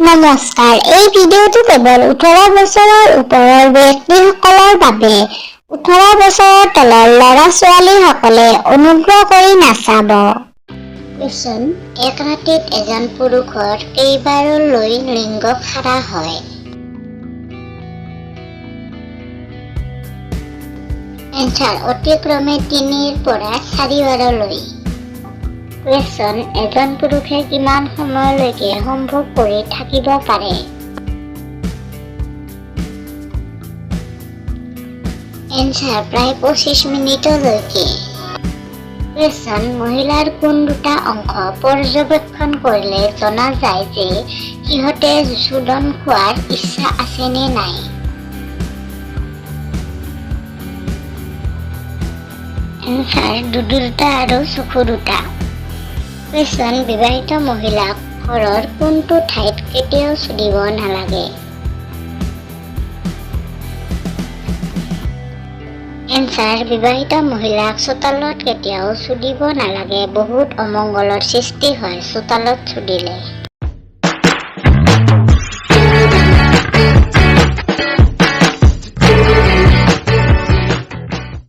নমস্কাৰ, এই ভিডিঅ'টো কেৱল 18 বছৰৰ ওপৰৰ ব্যক্তিসকলৰ বাবে। 18 বছৰৰ তলৰ ল'ৰা-ছোৱালীসকলে অনুগ্ৰহ কৰি নাচাব। কুৱেশ্যন: এক ৰাতিত এজন পুৰুষৰ কেইবাৰলৈ লিংগ খাৰা হয়? এনচাৰ: অতিক্ৰমে 3ৰ পৰা 4 বাৰলৈ। কুৱেশ্যন: এজন পুৰুষে কিমান সময়লৈকে সম্ভোগ কৰি থাকিব পাৰে? এনচাৰ: প্ৰায় 25 মিনিটলৈকে। কুৱেশ্যন: মহিলাৰ কোন দুটা অংশ পৰ্যবেক্ষণ কৰিলে জনা যায় যে সিহঁতে চুদন খোৱাৰ ইচ্ছা আছে নে নাই? এনচাৰ: দুডু দুটা আৰু চকু দুটা। কুৱেশ্যন: বিবাহিত মহিলাক ঘৰৰ কোনটো ঠাইত কেতিয়াও চুদিব নালাগে? এনচাৰ: বিবাহিত মহিলাক চোতালত কেতিয়াও চুদিব নালাগে, বহুত অমংগলৰ সৃষ্টি হয় চোতালত চুদিলে।